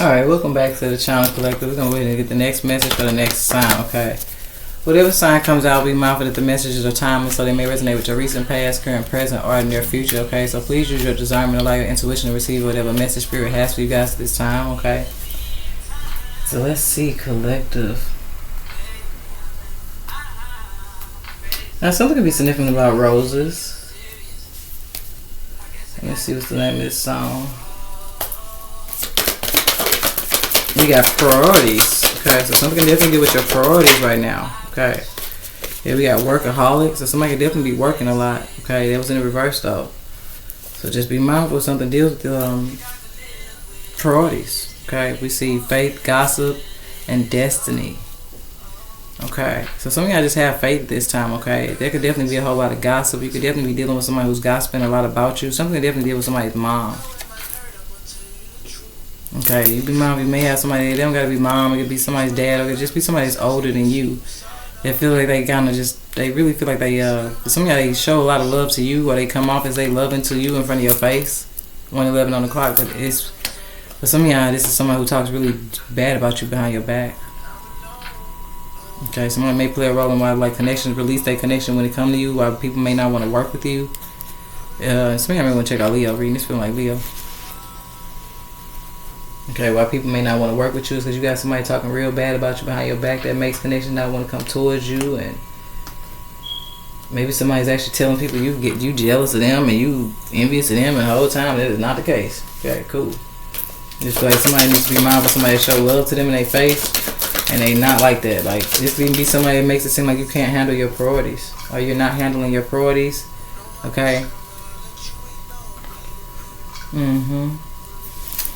Alright, welcome back to the channel collective. We're going to go ahead and get the next message for the next sign, okay? Whatever sign comes out, be mindful that the messages are timeless, so they may resonate with your recent, past, current, present, or near future, okay? So please use your discernment, allow your intuition to receive whatever message Spirit has for you guys this time, okay? So let's see, collective. Now, something could be significant about roses. Let me see what's the name of this song. We got priorities. Okay, so something can definitely do with your priorities right now. Okay. Here we got workaholics. So somebody can definitely be working a lot. Okay, that was in the reverse though. So just be mindful if something deals with the priorities. Okay, we see faith, gossip, and destiny. Okay, so some of y'all just have faith this time. Okay, there could definitely be a whole lot of gossip. You could definitely be dealing with somebody who's gossiping a lot about you. Something can definitely deal with somebody's mom. Okay, you be mom. You may have somebody. They don't gotta be mom. It could be somebody's dad, or it could just be somebody that's older than you. They feel like they kind of just. They really feel like they. Some of y'all, they show a lot of love to you, or they come off as they loving to you in front of your face. 1:11 on the clock, but it's. For some of y'all, this is somebody who talks really bad about you behind your back. Okay, someone may play a role in why like connections release their connection when it come to you. Why people may not want to work with you. Some of y'all may want to check out Leo reading. This feeling like Leo. Okay, why people may not want to work with you is because you got somebody talking real bad about you behind your back that makes connections not want to come towards you, and maybe somebody's actually telling people you jealous of them and you envious of them, and the whole time that is not the case. Okay, cool. Just like somebody needs to be mindful, somebody show love to them in their face, and they not like that. Like this can be somebody that makes it seem like you can't handle your priorities, or you're not handling your priorities. Okay.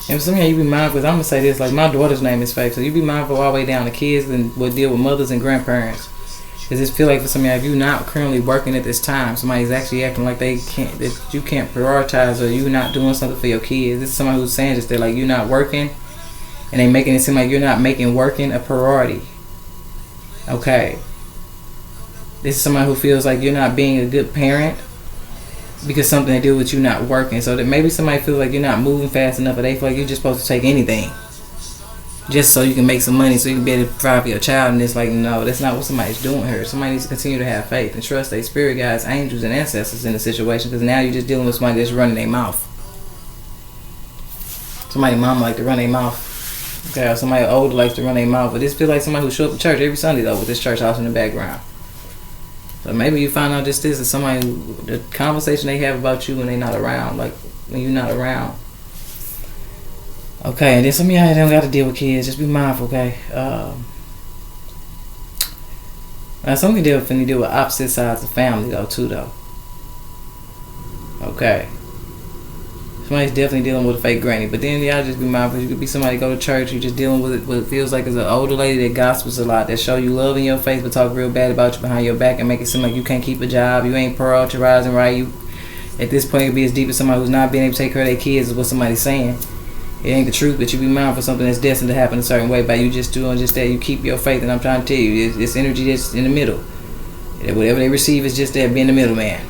And for some of you be mindful, because I'm going to say this, like my daughter's name is Faith, so you be mindful all the way down to kids and will deal with mothers and grandparents. Because it feel like for some of you, if you're not currently working at this time, somebody's actually acting like they can't, that you can't prioritize, or you're not doing something for your kids. This is somebody who's saying just that, like you're not working, and they making it seem like you're not making working a priority. Okay. This is somebody who feels like you're not being a good parent, because something to do with you not working. So that maybe somebody feels like you're not moving fast enough, or they feel like you're just supposed to take anything just so you can make some money, so you can be able to provide for your child. And it's like, no, that's not what somebody's doing here. Somebody needs to continue to have faith and trust their spirit guides, angels, and ancestors in the situation, because now you're just dealing with somebody that's running their mouth. Somebody mom like to run their mouth. Okay, or somebody older likes to run their mouth. But this feels like somebody who show up to church every Sunday though, with this church house in the background. So maybe you find out just this is somebody, the conversation they have about you when they're not around, like when you're not around. Okay, and then some of y'all don't got to deal with kids. Just be mindful, okay? Now some can deal with opposite sides of family though, too though. Okay. Somebody's definitely dealing with a fake granny, but then y'all just be mindful. You could be somebody go to church, you're just dealing with what it feels like is an older lady that gossips a lot, that show you love in your face but talk real bad about you behind your back and make it seem like you can't keep a job, you ain't prioritizing right. You at this point could be as deep as somebody who's not being able to take care of their kids is what somebody's saying. It ain't the truth, but you be mindful of something that's destined to happen a certain way by you just doing just that. You keep your faith, and I'm trying to tell you, it's energy that's in the middle. Whatever they receive is just that, being the middleman.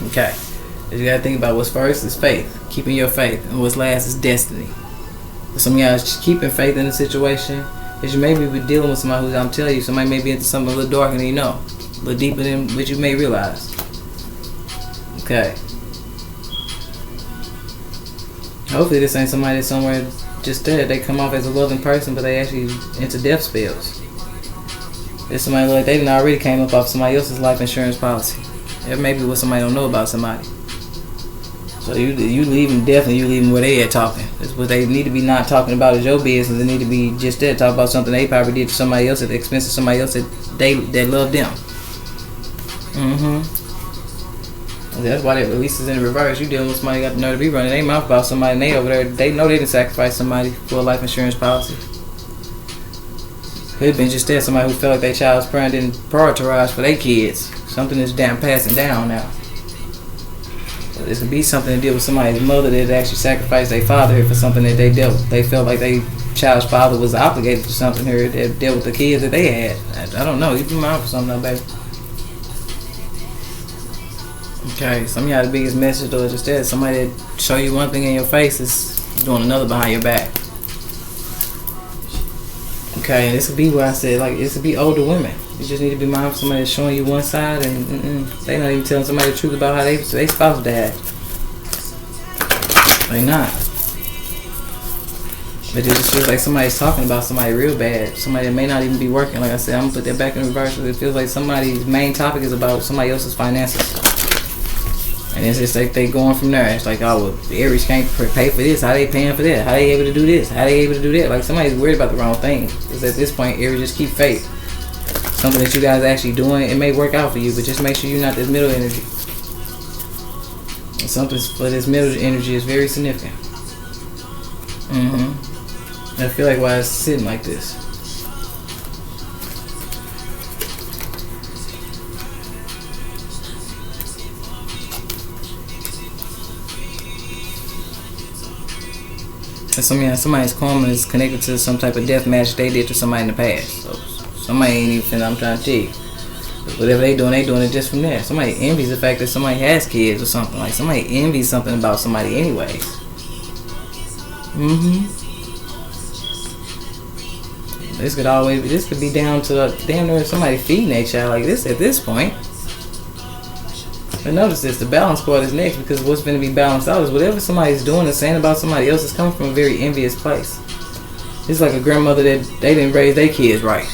Okay. You gotta think about what's first is faith, keeping your faith, and what's last is destiny. For some of y'all just keeping faith in the situation, because you may be dealing with somebody who, I'm telling you, somebody may be into something a little darker than you know, a little deeper than what you may realize. Okay. Hopefully this ain't somebody that's somewhere just there. They come off as a loving person, but they actually into death spells. There's somebody like they done already came up off somebody else's life insurance policy. That may be what somebody don't know about somebody. So you leave them, definitely you leave them where they at talking. That's what they need to be not talking about is your business. They need to be just there talk about something they probably did to somebody else at the expense of somebody else that loved them. That's why that release is in the reverse. You dealing with somebody got the nerve to be running their mouth about somebody, and they over there, they know they didn't sacrifice somebody for a life insurance policy. Could have been just that, somebody who felt like their child's parent didn't prioritize for their kids. Something that's passing down now. So this could be something to deal with somebody's mother that actually sacrificed their father here for something that they dealt with. They felt like their child's father was obligated for something here that dealt with the kids that they had. I don't know. You be mindful for something though, baby. Okay, some of y'all the biggest message though is just that somebody that show you one thing in your face is doing another behind your back. Okay, and this could be what I said, like, this could be older women. You just need to be mindful of somebody that's showing you one side and they not even telling somebody the truth about how they spouse died. They not. But it just feels like somebody's talking about somebody real bad. Somebody that may not even be working. Like I said, I'm going to put that back in reverse. It feels like somebody's main topic is about somebody else's finances. And it's just like they going from there. It's like, oh, well, the Aries can't pay for this. How they paying for that? How they able to do this? How they able to do that? Like, somebody's worried about the wrong thing. Because at this point, Aries, just keep faith. Something that you guys are actually doing, it may work out for you, but just make sure you're not this middle energy. And something for this middle energy is very significant. I feel like why it's sitting like this. And somebody's karma is connected to some type of death match they did to somebody in the past. So somebody ain't even finna, I'm trying to tell you. Whatever they doing it just from there. Somebody envies the fact that somebody has kids or something. Like, somebody envies something about somebody anyways. This could be down to damn near somebody feeding their child like this at this point. But notice this, the balance part is next, because what's going to be balanced out is whatever somebody's doing and saying about somebody else is coming from a very envious place. It's like a grandmother that they didn't raise their kids right.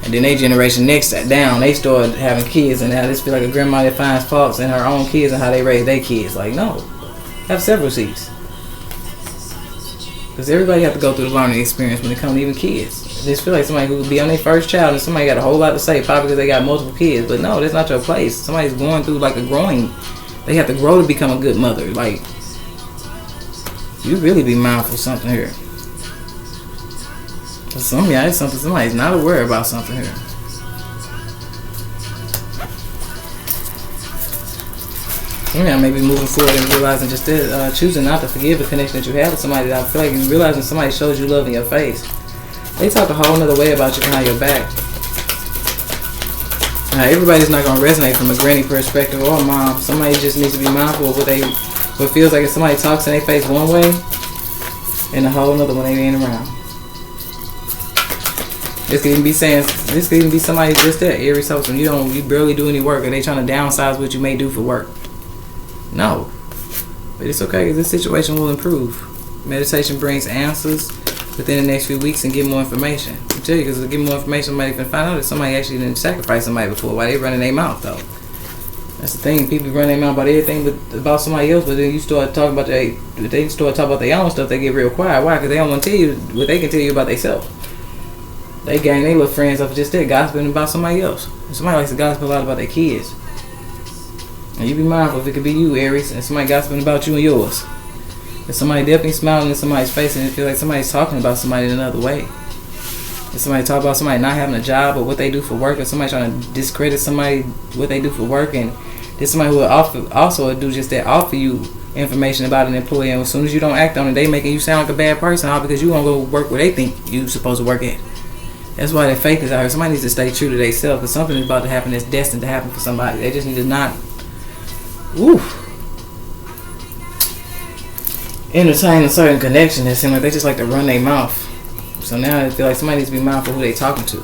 And then their generation next down, they started having kids, and now this feel like a grandma that finds faults in her own kids and how they raise their kids. Like, no. Have several seats. Because everybody have to go through the learning experience when it comes to even kids. Just feel like somebody who would be on their first child and somebody got a whole lot to say, probably because they got multiple kids. But no, that's not your place. Somebody's going through like a growing. They have to grow to become a good mother. Like, you really be mindful of something here. For some of y'all, it's something somebody's not aware about something here. Some of y'all may be moving forward and realizing just that, choosing not to forgive the connection that you have with somebody. That I feel like you realizing somebody shows you love in your face. They talk a whole nother way about you behind your back. Now, everybody's not going to resonate from a granny perspective or a mom. Somebody just needs to be mindful of what feels like if somebody talks in their face one way and a whole nother one they ain't around. This could even be somebody just that, Aries helps them. You barely do any work, or they trying to downsize what you may do for work. No. But it's okay, because this situation will improve. Meditation brings answers within the next few weeks and get more information. I tell you, because to get more information, somebody can find out that somebody actually didn't sacrifice somebody before. Why they running their mouth though? That's the thing. People run their mouth about everything but about somebody else, but then you start talking about their own stuff, they get real quiet. Why? Because they don't want to tell you what they can tell you about themselves. They gang their little friends off of just that, gossiping about somebody else. And somebody likes to gossip a lot about their kids. And you be mindful if it could be you, Aries, and somebody gossiping about you and yours. If somebody definitely smiling in somebody's face and it feel like somebody's talking about somebody in another way. If somebody talk about somebody not having a job or what they do for work, or somebody trying to discredit somebody, what they do for work, and there's somebody who will also do just that, offer you information about an employee, and as soon as you don't act on it, they making you sound like a bad person, all because you won't go work where they think you supposed to work at. That's why that faith is out here. Somebody needs to stay true to themselves, because something is about to happen that's destined to happen for somebody. They just need to not entertain a certain connection that seem like they just like to run their mouth. So now I feel like somebody needs to be mindful who they talking to.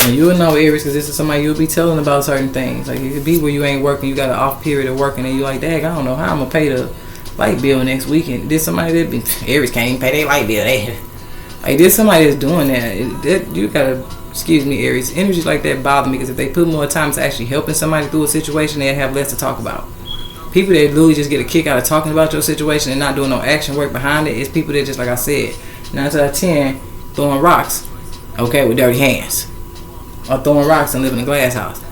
And you will know, Aries, because this is somebody you'll be telling about certain things. Like, it could be where you ain't working, you got an off period of working, and you like, dang, I don't know how I'm gonna pay the light bill next weekend. There's somebody that Aries can't even pay their light bill. Like, there's somebody that's doing that. You gotta, excuse me, Aries. Energies like that bother me, because if they put more time to actually helping somebody through a situation, they'll have less to talk about. People that literally just get a kick out of talking about your situation and not doing no action work behind it, is people that just, like I said, 9 out of 10 throwing rocks, okay, with dirty hands, or throwing rocks and living in a glass house,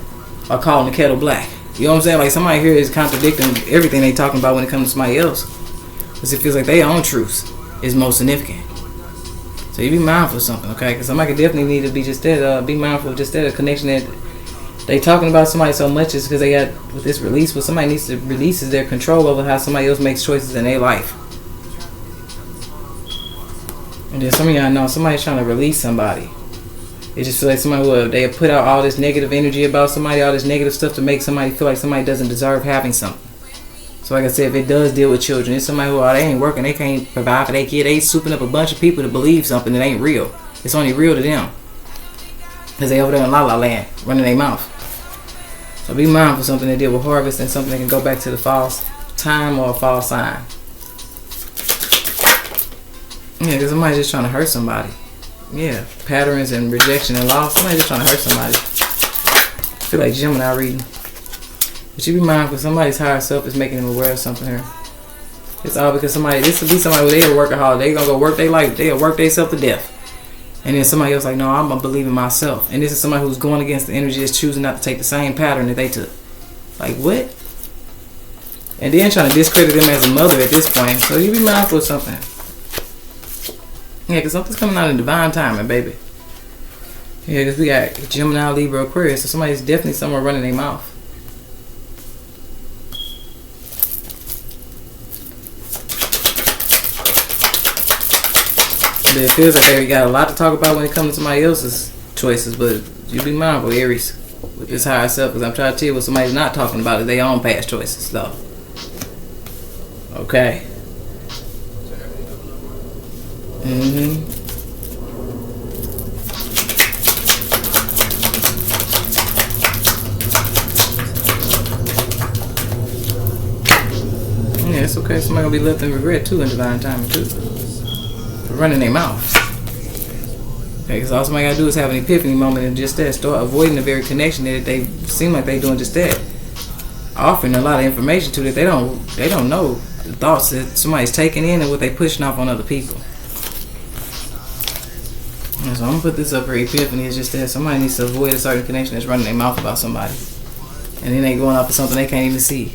or calling the kettle black. You know what I'm saying? Like, somebody here is contradicting everything they talking about when it comes to somebody else, because it feels like their own truth is most significant. So you be mindful of something, okay? Because somebody could definitely need to be just that, be mindful of just that, a connection that they talking about somebody so much is because they got with this release. What somebody needs to release is their control over how somebody else makes choices in their life. And then some of y'all know somebody's trying to release somebody. It just feels like somebody they put out all this negative energy about somebody, all this negative stuff to make somebody feel like somebody doesn't deserve having something. So like I said, if it does deal with children, it's somebody who they ain't working, they can't provide for their kid. They souping up a bunch of people to believe something that ain't real. It's only real to them. Because they over there in La La Land, running their mouth. So be mindful of something that deal with harvest and something that can go back to the false time or a false sign. Yeah, because somebody's just trying to hurt somebody. Yeah, patterns and rejection and loss. Somebody's just trying to hurt somebody. I feel like Gemini reading. But you be mindful, somebody's higher self is making them aware of something here. It's all because this will be somebody who they a workaholic. They gonna go work their life. They'll work themselves to death. And then somebody else like, no, I'm gonna believe in myself. And this is somebody who's going against the energy, is choosing not to take the same pattern that they took. Like, what? And then trying to discredit them as a mother at this point. So you be mindful of something. Yeah, because something's coming out in divine timing, baby. Yeah, because we got Gemini, Libra, Aquarius. So somebody's definitely somewhere running their mouth. But it feels like they got a lot to talk about when it comes to somebody else's choices. But you be mindful, Aries, with this higher self. Because I'm trying to tell you what somebody's not talking about is their own past choices, though. Okay. Yeah, it's okay. Somebody gonna be left in regret too in divine timing too. For running their mouth. Okay, because all somebody gotta do is have an epiphany moment and just that. Start avoiding the very connection that they seem like they doing just that. Offering a lot of information to that they don't know the thoughts that somebody's taking in and what they pushing off on other people. And so I'm gonna put this up for epiphany. It's just that somebody needs to avoid a certain connection that's running their mouth about somebody. And then they going off of something they can't even see.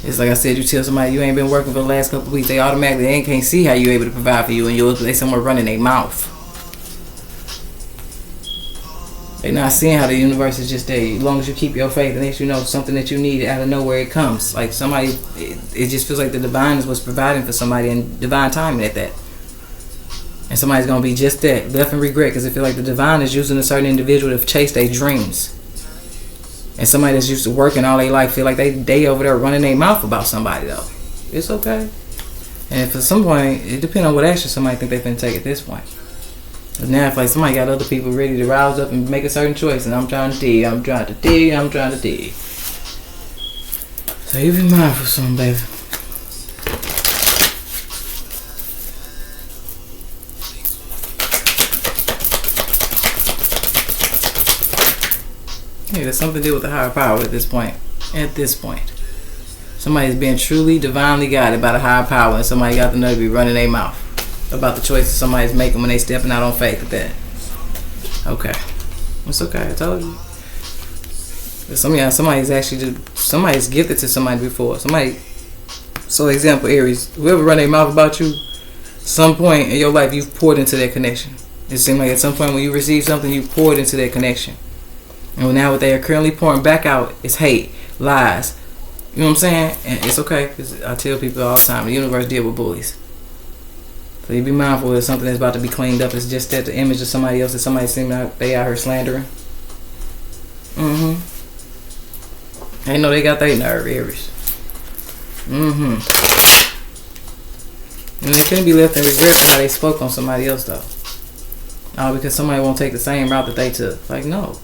It's like I said, you tell somebody you ain't been working for the last couple of weeks, they automatically can't see how you able to provide for you and yours, but they somewhere running their mouth. They not seeing how the universe is just there. As long as you keep your faith, and you know something that you need out of nowhere, it comes. Like somebody, it just feels like the divine is what's providing for somebody and divine timing at that. And somebody's gonna be just that, left in regret, because it feels like the divine is using a certain individual to chase their dreams. And somebody that's used to working all their life feel like they over there running their mouth about somebody though. It's okay. And for some point, it depends on what action somebody think they can take at this point. But now if like somebody got other people ready to rouse up and make a certain choice, and I'm trying to dig. So you be mindful of something, baby. Yeah, there's something to do with the higher power at this point. Somebody's being truly, divinely guided by the higher power, and somebody got the nerve to be running their mouth about the choices somebody's making when they stepping out on faith at that. Okay. It's okay, I told you. Somebody's gifted to somebody before. So example, Aries, whoever run their mouth about you, some point in your life you've poured into that connection. It seems like at some point when you receive something, you poured into that connection. And now what they are currently pouring back out is hate, lies. You know what I'm saying? And it's okay, because I tell people all the time, the universe deals with bullies. So you be mindful of something that's about to be cleaned up. It's just that the image of somebody else that somebody seems like they out here slandering. They know they got their nerve, Aries. And they couldn't be left in regret for how they spoke on somebody else though. All because somebody won't take the same route that they took. Like, no.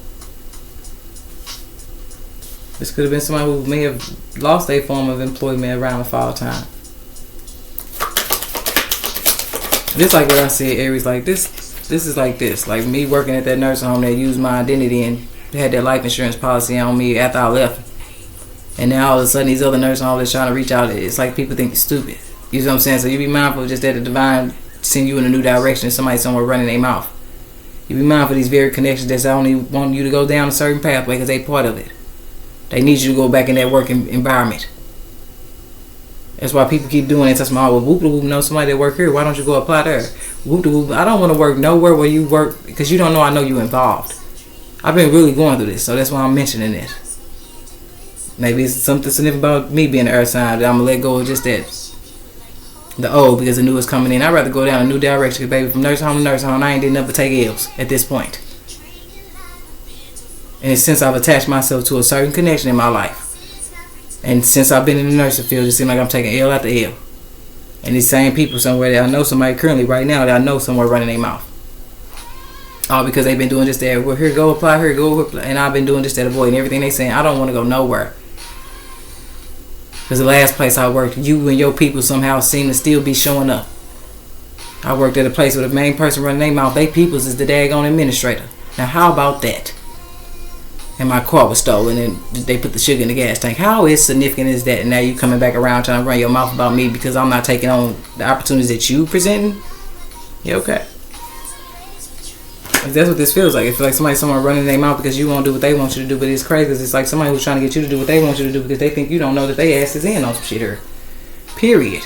This could have been somebody who may have lost their form of employment around the fall time. Just like what I said, Aries, like this is like this. Like me working at that nursing home that used my identity and had that life insurance policy on me after I left. And now all of a sudden these other nursing homes that's trying to reach out, it's like people think you're stupid. You know what I'm saying? So you be mindful just that the divine send you in a new direction and somebody somewhere running their mouth. You be mindful of these very connections that's only want you to go down a certain pathway because they part of it. They need you to go back in that working environment. That's why people keep doing it. That's my whoop de whoop. Know somebody that work here. Why don't you go apply there? Whoop de whoop. I don't want to work nowhere where you work because you don't know. I know you involved. I've been really going through this, so that's why I'm mentioning it. Maybe it's something significant about me being an earth sign that I'm gonna let go of just that. The old because the new is coming in. I'd rather go down a new direction. Cause baby, from nursing home to nursing home, I ain't did nothing but take L's at this point. And since I've attached myself to a certain connection in my life. And since I've been in the nursing field, it seems like I'm taking L after L. And these same people somewhere that I know somebody currently right now that I know somewhere running their mouth. All because they've been doing just that. Well, here go apply, here go apply. And I've been doing just that, avoiding everything they saying. I don't want to go nowhere. Because the last place I worked, you and your people somehow seem to still be showing up. I worked at a place where the main person running their mouth, they peoples is the daggone administrator. Now how about that? And my car was stolen and they put the sugar in the gas tank. How is significant is that? And now you coming back around trying to run your mouth about me because I'm not taking on the opportunities that you presenting? Yeah, okay. That's what this feels like. It feels like somebody somewhere running their mouth because you won't do what they want you to do. But it's crazy because it's like somebody who's trying to get you to do what they want you to do because they think you don't know that they ass is in on some shit here. Period.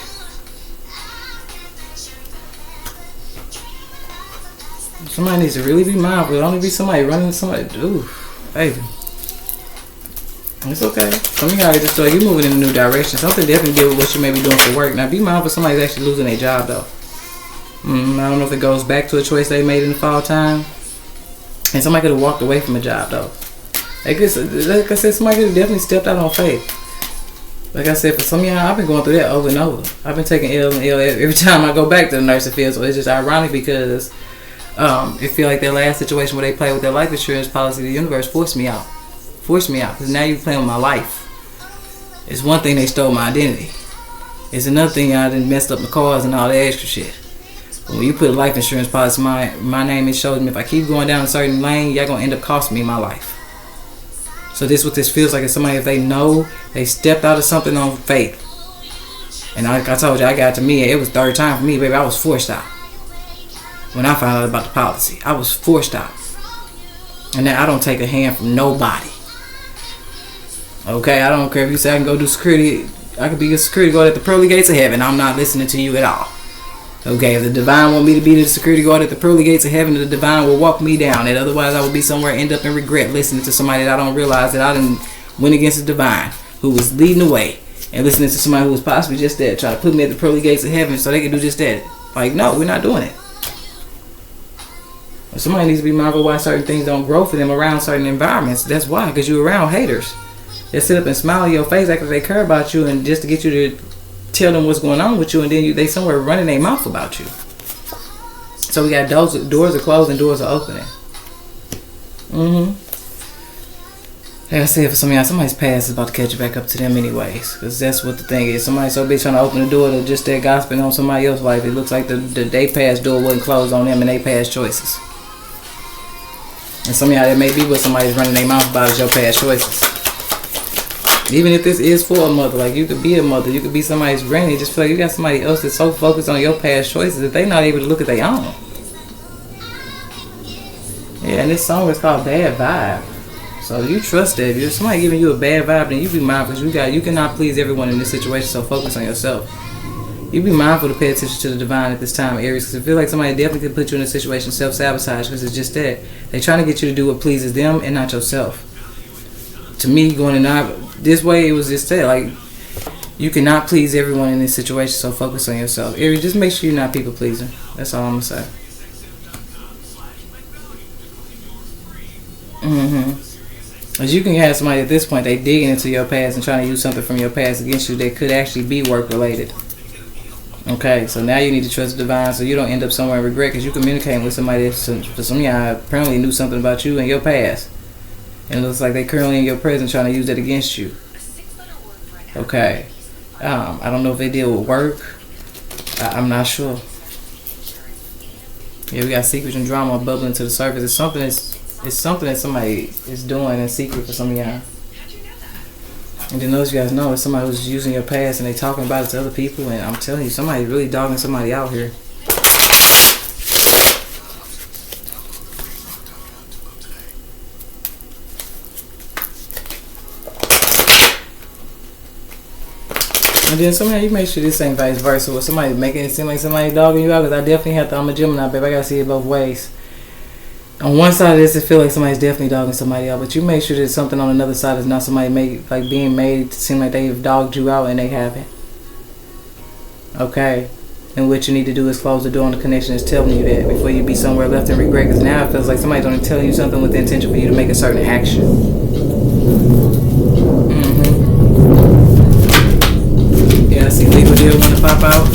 Somebody needs to really be mindful. It only be somebody running somebody. Ooh. Baby, it's okay. Some of y'all just feel like you're moving in a new direction. Something definitely deal with what you may be doing for work. Now, be mindful somebody's actually losing their job, though. I don't know if it goes back to a choice they made in the fall time. And somebody could have walked away from a job, though. Like I said, somebody could have definitely stepped out on faith. Like I said, for some of y'all, I've been going through that over and over. I've been taking L and L every time I go back to the nursing field. So it's just ironic because it feel like that last situation where they play with their life insurance policy, the universe forced me out. Because now you're playing with my life. It's one thing they stole my identity. It's another thing I done messed up my cars and all that extra shit. But when you put a life insurance policy my name, it shows me if I keep going down a certain lane, y'all gonna end up costing me my life. So this what this feels like is somebody, if they know they stepped out of something on faith. And like I told you, I got to me, it was third time for me, baby. I was forced out. When I found out about the policy, I was forced out. And now I don't take a hand from nobody. Okay, I don't care if you say I can go do security. I could be a security guard at the pearly gates of heaven. I'm not listening to you at all. Okay, if the divine want me to be the security guard at the pearly gates of heaven, the divine will walk me down. And otherwise I will be somewhere, end up in regret, listening to somebody that I don't realize that I didn't went against the divine, who was leading the way, and listening to somebody who was possibly just there, trying to put me at the pearly gates of heaven so they can do just that. Like, no, we're not doing it. Somebody needs to be mindful why certain things don't grow for them around certain environments. That's why, because you're around haters. They sit up and smile in your face after they care about you and just to get you to tell them what's going on with you, and then they somewhere running their mouth about you. So we got doors are closed and doors are opening. Like I said, for some of y'all, somebody's past is about to catch you back up to them anyways. Because that's what the thing is. Somebody's so big trying to open the door to just that gossiping on somebody else's life. It looks like the day past door wasn't closed on them and they past choices. And some of y'all, that may be what somebody's running their mouth about is your past choices. Even if this is for a mother, like you could be a mother, you could be somebody's granny, just feel like you got somebody else that's so focused on your past choices that they're not able to look at their own. Yeah, and this song is called Bad Vibe. So you trust that. If somebody giving you a bad vibe, then you be mindful because you cannot please everyone in this situation, so focus on yourself. You be mindful to pay attention to the divine at this time, Aries, because I feel like somebody definitely could put you in a situation of self-sabotage because it's just that. They're trying to get you to do what pleases them and not yourself. To me, going in this way, it was just that. Like, you cannot please everyone in this situation, so focus on yourself. Aries, just make sure you're not people-pleasing. That's all I'm going to say. Because you can have somebody at this point, they digging into your past and trying to use something from your past against you that could actually be work-related. Okay, so now you need to trust the divine so you don't end up somewhere in regret because you're communicating with somebody that for some of y'all apparently knew something about you in your past. And it looks like they're currently in your present trying to use that against you. Okay. I don't know if they deal with work. I'm not sure. Yeah, we got secrets and drama bubbling to the surface. It's something that somebody is doing in secret for some of y'all. And then those of you guys know it's somebody who's using your past and they talking about it to other people. And I'm telling you, somebody's really dogging somebody out here. And then somehow you make sure this ain't vice versa. With somebody making it seem like somebody's dogging you out. Because I definitely have to, I'm a Gemini, babe. I gotta see it both ways. On one side of this, it feel like somebody's definitely dogging somebody out. But you make sure there's something on another side is not somebody being made to seem like they've dogged you out and they haven't. Okay? And what you need to do is close the door on the connection that's telling you that before you be somewhere left in regret. Because now it feels like somebody's only telling you something with the intention for you to make a certain action. still want to pop out.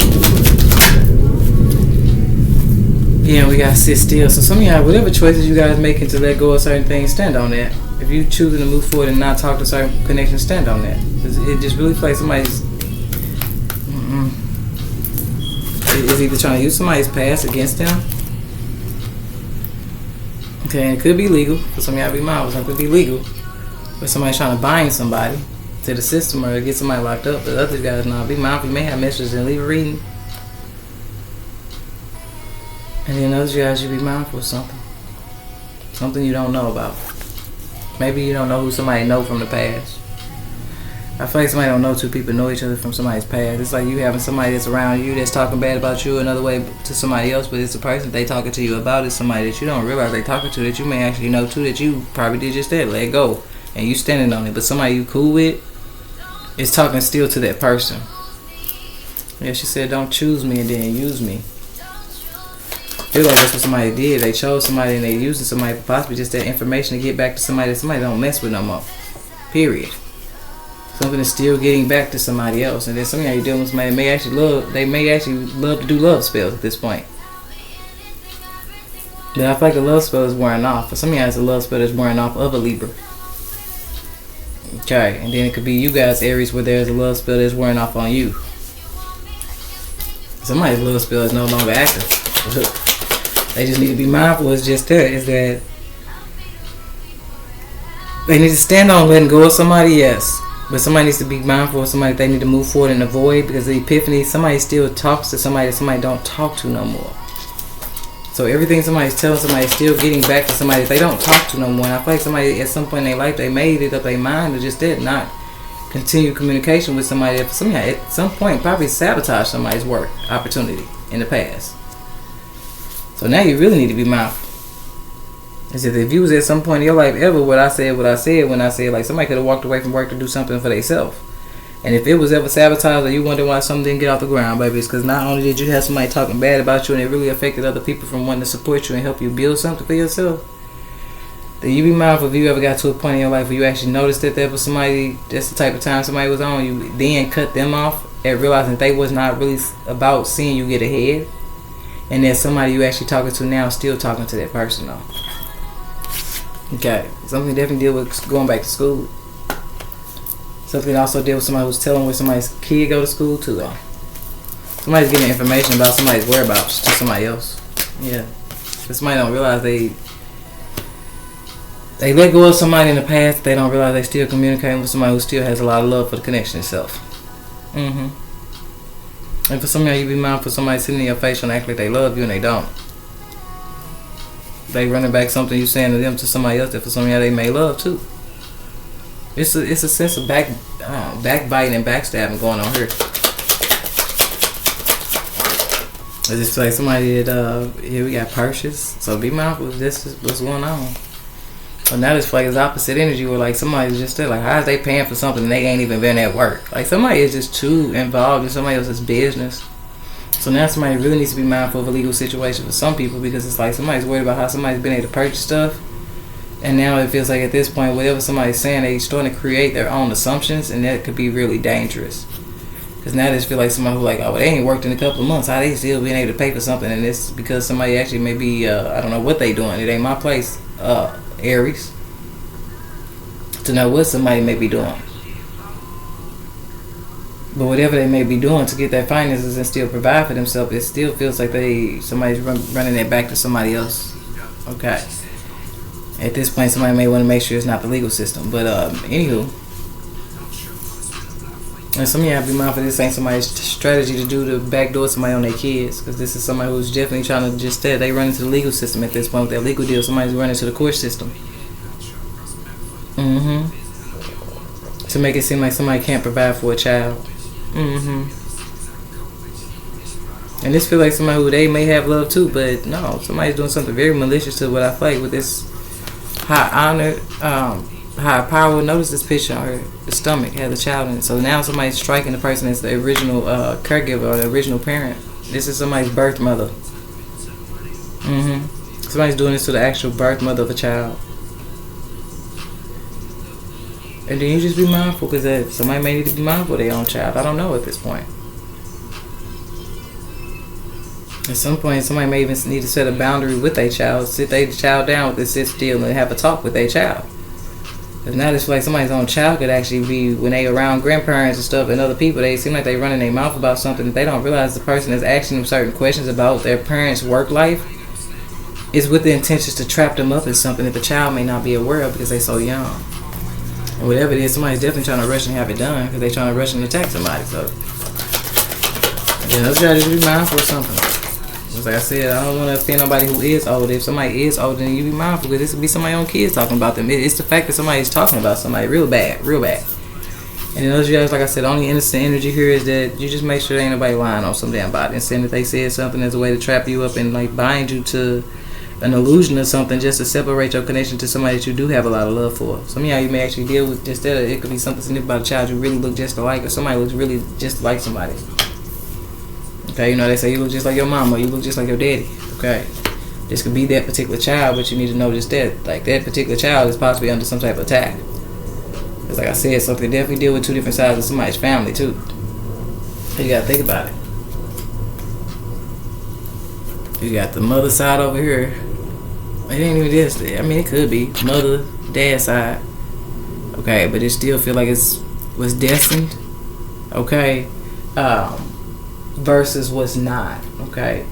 Yeah, we got to sit still. So some of y'all, whatever choices you guys making to let go of certain things, stand on that. If you choosing to move forward and not talk to certain connections, stand on that. It just really feels like somebody's is either trying to use somebody's past against them. Okay, and it could be legal. For some of y'all, be mindful. It could be legal. But somebody's trying to bind somebody to the system or get somebody locked up. But other guys, now be mindful. You may have messages and leave a reading. And then other guys, you be mindful of something. Something you don't know about. Maybe you don't know who somebody know from the past. I feel like somebody don't know two people know each other from somebody's past. It's like you having somebody that's around you that's talking bad about you another way to somebody else, but it's the person they talking to you about is somebody that you don't realize they talking to that you may actually know too that you probably did just that, let go. And you standing on it. But somebody you cool with is talking still to that person. Yeah, she said don't choose me and then use me. Feel like that's what somebody did. They chose somebody and they using somebody for possibly just that information to get back to somebody that somebody don't mess with no more. Period. Something is still getting back to somebody else. And then some of y'all dealing with somebody that may actually love to do love spells at this point. But I feel like a love spell is wearing off. For some of y'all it's a love spell that's wearing off of a Libra. Okay, and then it could be you guys, Aries, where there's a love spell that's wearing off on you. Somebody's love spell is no longer active. They just need to be mindful. It's just that is that they need to stand on letting go of somebody, yes. But somebody needs to be mindful of somebody they need to move forward and avoid, because the epiphany, somebody still talks to somebody that somebody don't talk to no more. So everything somebody's telling somebody is still getting back to somebody that they don't talk to no more. And I feel like somebody at some point in their life they made it up their mind or just did not continue communication with somebody that somebody at some point probably sabotaged somebody's work opportunity in the past. So now you really need to be mindful. It's that if you was at some point in your life ever what I said when I said like somebody could have walked away from work to do something for themselves. And if it was ever sabotaged or you wonder why something didn't get off the ground, baby, it's because not only did you have somebody talking bad about you and it really affected other people from wanting to support you and help you build something for yourself, then you be mindful if you ever got to a point in your life where you actually noticed that there was somebody, that's the type of time somebody was on, you then cut them off and realizing that they was not really about seeing you get ahead. And there's somebody you actually talking to now still talking to that person though. Okay, something definitely deal with going back to school. Something also deal with somebody who's telling where somebody's kid go to school too though. Somebody's getting information about somebody's whereabouts to somebody else. Yeah, because somebody don't realize they let go of somebody in the past. They don't realize they still communicating with somebody who still has a lot of love for the connection itself. And for some of y'all, you be mindful of somebody sitting in your face and act like they love you and they don't. They running back something you saying to them to somebody else that for some of y'all they may love too. It's a sense of backbiting and backstabbing going on here. It's just like somebody that here we got purchase. So be mindful if this is what's going on. But now this like it's opposite energy where like somebody's just there like how is they paying for something and they ain't even been at work. Like somebody is just too involved in somebody else's business. So now somebody really needs to be mindful of a legal situation for some people because it's like somebody's worried about how somebody's been able to purchase stuff. And now it feels like at this point, whatever somebody's saying, they're starting to create their own assumptions, and that could be really dangerous. Because now they just feel like somebody who like, oh, they ain't worked in a couple of months. How they still being able to pay for something? And it's because somebody actually may be, I don't know what they doing. It ain't my place, Aries, to know what somebody may be doing. But whatever they may be doing to get their finances and still provide for themselves, it still feels like somebody's running it back to somebody else. Okay. At this point, somebody may want to make sure it's not the legal system. But anywho, and some of y'all be mindful this ain't somebody's strategy to do to backdoor somebody on their kids, because this is somebody who's definitely trying to just they run into the legal system at this point with their legal deal. Somebody's running to the court system. To make it seem like somebody can't provide for a child. And this feel like somebody who they may have love too, but no, somebody's doing something very malicious to what I feel like with this high power. Notice this picture on her the stomach has a child in it. So now somebody's striking the person as the original caregiver or the original parent. This is somebody's birth mother. Somebody's doing this to the actual birth mother of a child. And then you just be mindful, because somebody may need to be mindful of their own child. I don't know at this point. At some point, somebody may even need to set a boundary with their child, sit their child down with it, sit still, and have a talk with their child. Because now it's like somebody's own child could actually be, when they around grandparents and stuff and other people, they seem like they running their mouth about something that they don't realize the person is asking them certain questions about their parents' work life is with the intentions to trap them up in something that the child may not be aware of because they're so young. And whatever it is, somebody's definitely trying to rush and have it done because they're trying to rush and attack somebody. So, let's try to be mindful of something. Just like I said, I don't want to offend nobody who is older. If somebody is older, then you be mindful because this could be somebody's own kids talking about them. It's the fact that somebody's talking about somebody real bad, real bad. And then those guys, like I said, the only innocent energy here is that you just make sure there ain't nobody lying on some damn body and saying that they said something as a way to trap you up and like bind you to an illusion or something just to separate your connection to somebody that you do have a lot of love for. Some of y'all you may actually deal with just that. It could be something significant about a child you really look just alike, or somebody looks really just like somebody. Okay, you know they say you look just like your mama, you look just like your daddy. Okay, this could be that particular child, but you need to know just that, like that particular child is possibly under some type of attack. Because like I said, something definitely deal with two different sides of somebody's family too. So you gotta think about it. You got the mother side over here. It ain't even this. I mean, it could be mother, dad side. Okay, but it still feel like it was destined. Okay. Versus what's not, okay?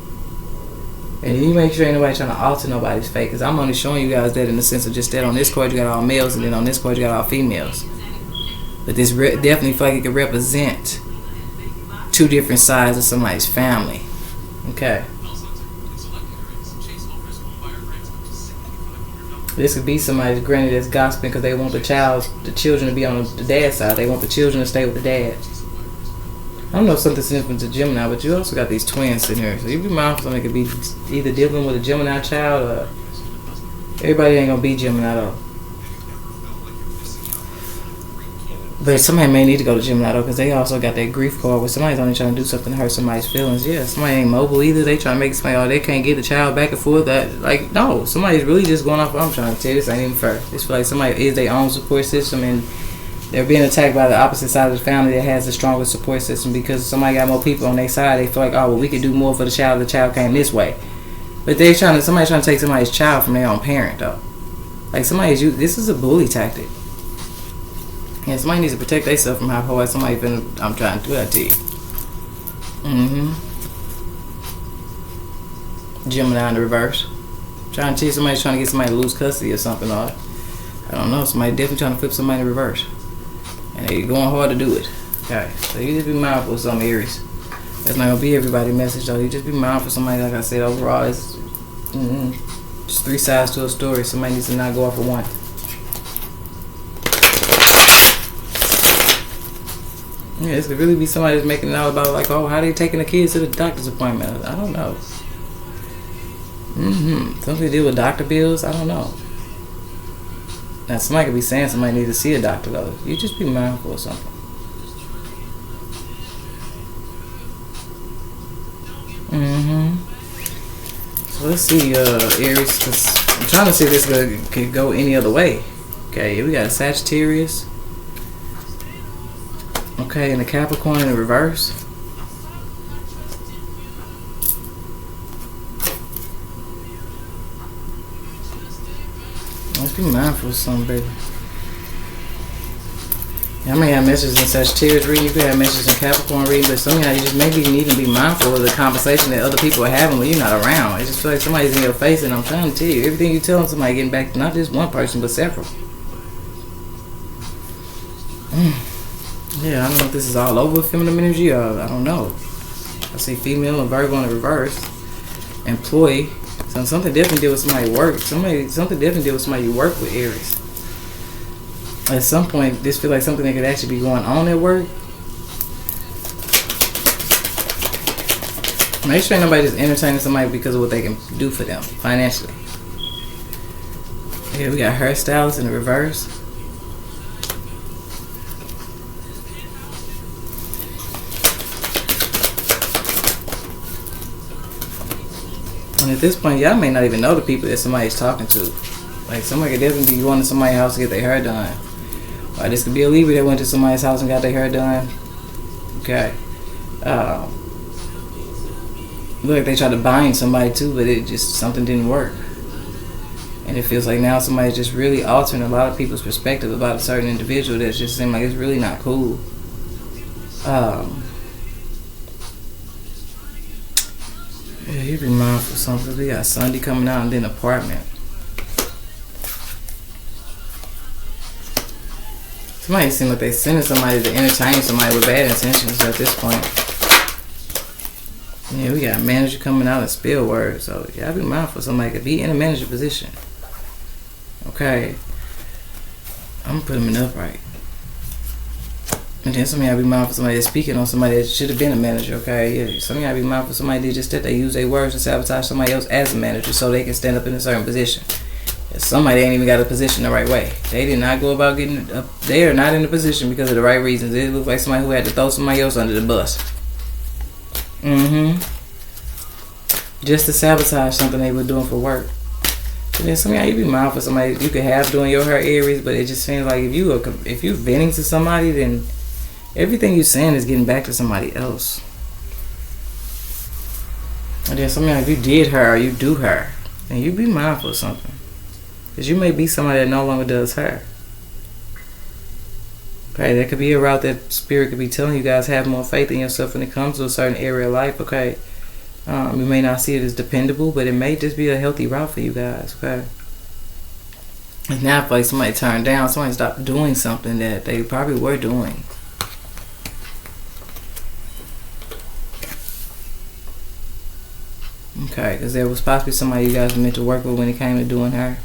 And you make sure ain't nobody trying to alter nobody's fate, because I'm only showing you guys that in the sense of just that on this card you got all males and then on this card you got all females. But this definitely feel like it could represent two different sides of somebody's family, okay? This could be somebody's granny that's gossiping because they want the children to be on the dad's side. They want the children to stay with the dad. I don't know if something's significant to Gemini, but you also got these twins in here. So you be mindful something could be either dealing with a Gemini child or everybody ain't going to be Gemini though. But somebody may need to go to Gemini though because they also got that grief card where somebody's only trying to do something to hurt somebody's feelings. Yeah, somebody ain't mobile either. They trying to make somebody, oh, they can't get the child back and forth. Like, no, somebody's really just going off what I'm trying to tell you. This ain't even fair. It's like somebody is their own support system and they're being attacked by the opposite side of the family that has the strongest support system because somebody got more people on their side. They feel like, oh, well, we could do more for the child. The child came this way. But somebody's trying to take somebody's child from their own parent, though. Like, this is a bully tactic. Yeah, somebody needs to protect themselves from how hard somebody I'm trying to do that to you. Gemini in the reverse. Trying to tell you somebody's trying to get somebody to lose custody or something, or I don't know, somebody definitely trying to flip somebody in reverse. And they're going hard to do it. Okay, so you just be mindful of some Aries. That's not going to be everybody's message, though. You just be mindful of somebody, like I said, overall, it's just three sides to a story. Somebody needs to not go off of one. Yeah, this could really be somebody that's making it all about, like, oh, how they taking the kids to the doctor's appointment? I don't know. Something to do with doctor bills? I don't know. Now, somebody could be saying somebody needs to see a doctor, though. You just be mindful of something. So let's see, Aries, because I'm trying to see if this could go any other way. Okay, we got Sagittarius. Okay, and the Capricorn in the reverse. Let's be mindful of something, baby. I may have messages in Sagittarius reading, you could have messages in Capricorn reading, but somehow you just maybe need to be mindful of the conversation that other people are having when you're not around. It just feels like somebody's in your face, and I'm trying to tell you, everything you're telling somebody getting back to not just one person, but several. Yeah, I don't know if this is all over feminine energy, or I don't know. I see female and Virgo in the reverse. Employee. So something definitely deal with somebody work. Something definitely deal with somebody you work with, Aries. At some point, this feel like something that could actually be going on at work. Make sure ain't nobody just entertaining somebody because of what they can do for them financially. Here we got hairstylists in the reverse. And at this point, y'all may not even know the people that somebody's talking to. Like, somebody could definitely be going to somebody's house to get their hair done. Or this could be a Libra that went to somebody's house and got their hair done. Okay. Look like they tried to bind somebody too, but it just, something didn't work. And it feels like now somebody's just really altering a lot of people's perspective about a certain individual that just seems like it's really not cool. Yeah, you be mindful of something. We got Sunday coming out and then apartment. Somebody seems like they sending somebody to entertain somebody with bad intentions at this point. Yeah, we got a manager coming out and spill words. So yeah, be mindful. Somebody could be in a manager position. Okay. I'm gonna put them in upright. And then some of y'all be mindful of somebody that's speaking on somebody that should have been a manager, okay? Yeah, some of y'all be mindful of somebody that just that they use their words to sabotage somebody else as a manager so they can stand up in a certain position. And somebody ain't even got a position the right way. They did not go about getting up. They are not in the position because of the right reasons. It looks like somebody who had to throw somebody else under the bus. Just to sabotage something they were doing for work. And then some of y'all, you be mindful of somebody you could have doing your hair Aries, but it just seems like if you're venting to somebody, then everything you're saying is getting back to somebody else. And then some of y'all, if you did her or you do her, then you be mindful of something. Because you may be somebody that no longer does her. Okay, that could be a route that spirit could be telling you guys have more faith in yourself when it comes to a certain area of life, okay? You may not see it as dependable, but it may just be a healthy route for you guys, okay? And now I feel like somebody turned down, somebody stopped doing something that they probably were doing. Okay, because there was possibly somebody you guys were meant to work with when it came to doing her.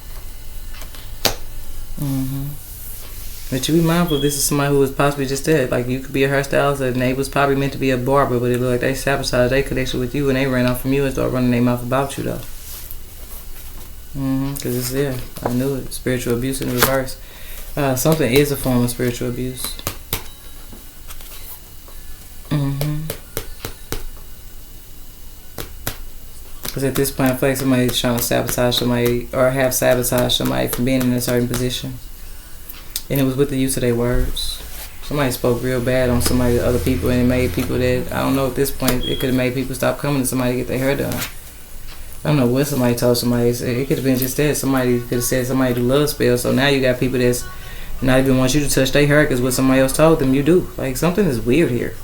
But you be mindful, this is somebody who was possibly just dead. Like, you could be a hairstylist and they was probably meant to be a barber, but it looked like they sabotaged their connection with you and they ran off from you and started running their mouth about you, though. Because it's there. I knew it. Spiritual abuse in the reverse. Something is a form of spiritual abuse. Because at this point, I feel like somebody's trying to sabotage somebody or have sabotaged somebody from being in a certain position. And it was with the use of their words. Somebody spoke real bad on somebody, other people, and it made people that, I don't know, at this point, it could have made people stop coming to somebody to get their hair done. I don't know what somebody told somebody. It could have been just that. Somebody could have said somebody do love spells. So now you got people that's not even want you to touch their hair because what somebody else told them you do. Like, something is weird here.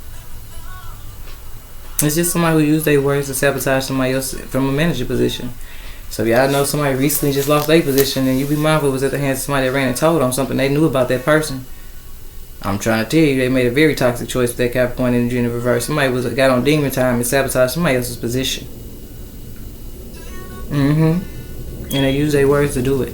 It's just somebody who used their words to sabotage somebody else from a manager position. So if y'all know somebody recently just lost their position, and you be mindful it was at the hands of somebody that ran and told on something they knew about that person. I'm trying to tell you, they made a very toxic choice with that Capricorn energy in the reverse. Somebody got on demon time and sabotaged somebody else's position. And they use their words to do it.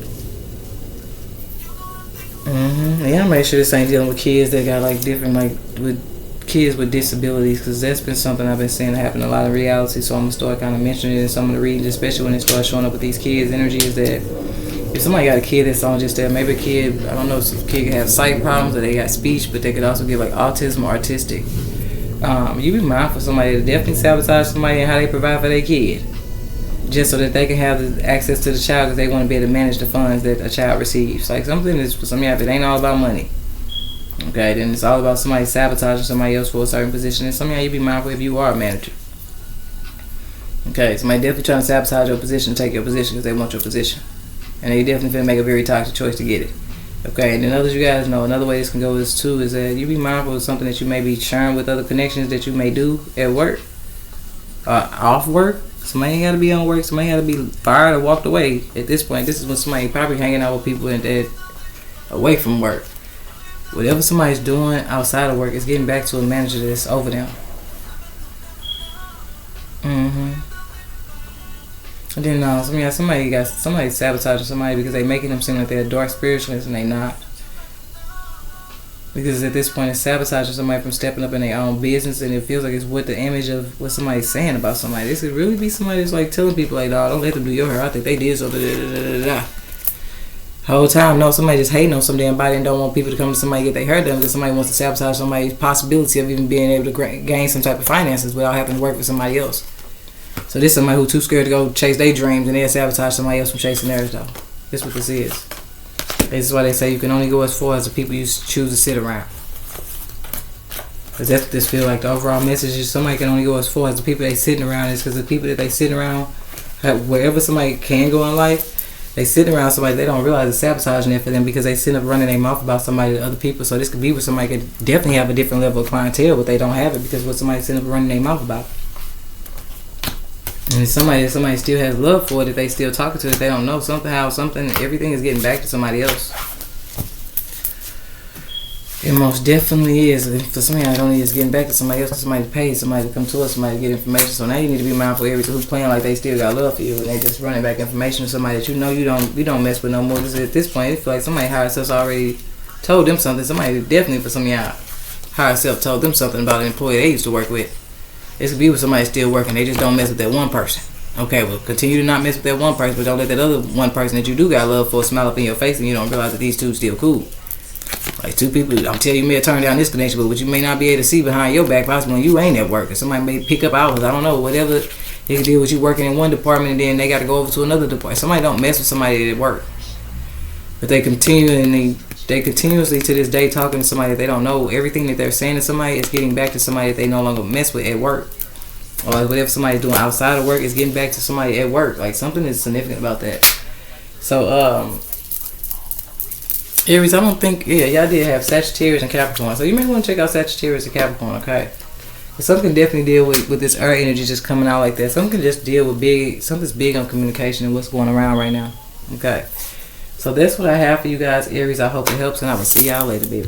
Yeah, I make sure this ain't dealing with kids that got like different, like with kids with disabilities, because that's been something I've been seeing happen a lot in reality. So I'm gonna start kind of mentioning it in some of the readings, especially when it starts showing up with these kids. Energy is that if somebody got a kid that's on just that, maybe a kid, I don't know, if a kid can have sight problems or they got speech, but they could also get like autism or autistic. You be mindful of somebody that definitely sabotage somebody and how they provide for their kid, just so that they can have the access to the child because they want to be able to manage the funds that a child receives. Like, something is, for some of y'all, if it ain't all about money, okay, then it's all about somebody sabotaging somebody else for a certain position. And some of y'all, you be mindful if you are a manager. Okay, somebody definitely trying to sabotage your position, take your position because they want your position. And they definitely finna make a very toxic choice to get it. Okay, and then others, you guys know, another way this can go is too, is that you be mindful of something that you may be sharing with other connections that you may do at work. Off work. Somebody ain't got to be on work. Somebody got to be fired or walked away. At this point, this is when somebody probably hanging out with people that away from work. Whatever somebody's doing outside of work is getting back to a manager that's over them. And then somebody sabotaging somebody because they making them seem like they're a dark spiritualist and they not. Because at this point, it's sabotaging somebody from stepping up in their own business, and it feels like it's with the image of what somebody's saying about somebody. This could really be somebody that's like telling people like, "Dog, don't let them do your hair. I think they did so." Whole time, no, somebody just hating on some damn body and don't want people to come to somebody get their hair done because somebody wants to sabotage somebody's possibility of even being able to gain some type of finances without having to work for somebody else. So this is somebody who's too scared to go chase their dreams and they'll sabotage somebody else from chasing theirs, though. This is what this is. This is why they say you can only go as far as the people you choose to sit around. Because that's what this feel like. The overall message is somebody can only go as far as the people they sitting around. Is because the people that they sitting around, wherever somebody can go in life, they sitting around somebody they don't realize it's sabotaging it for them because they sitting up running their mouth about somebody to other people. So this could be where somebody could definitely have a different level of clientele, but they don't have it because what somebody sitting up running their mouth about. And somebody still has love for it, if they still talking to it, they don't know everything is getting back to somebody else. It most definitely is. For somebody I don't need is getting back to somebody else because somebody paid somebody to come to us, somebody to get information. So now you need to be mindful of Aries who's playing like they still got love for you and they just running back information to somebody that you know you don't mess with no more. Because at this point, it feels like somebody higher self already told them something. Somebody definitely, for some of y'all, higher self told them something about an employee they used to work with. It could be with somebody still working. They just don't mess with that one person. Okay, well, continue to not mess with that one person, but don't let that other one person that you do got love for smile up in your face and you don't realize that these two still cool. Like two people, I'm telling you may have turned down this connection, but what you may not be able to see behind your back, possibly when you ain't at work. And somebody may pick up hours, I don't know, whatever they can deal with you working in one department and then they got to go over to another department. Somebody don't mess with somebody at work. But they continue and they continuously to this day talking to somebody that they don't know. Everything that they're saying to somebody is getting back to somebody that they no longer mess with at work. Or whatever somebody's doing outside of work is getting back to somebody at work. Like something is significant about that. So, Aries, I don't think, y'all did have Sagittarius and Capricorn. So you may want to check out Sagittarius and Capricorn, okay? But something can definitely deal with this earth energy just coming out like that. Something can just deal with something's big on communication and what's going around right now, okay? So that's what I have for you guys, Aries. I hope it helps and I will see y'all later, baby.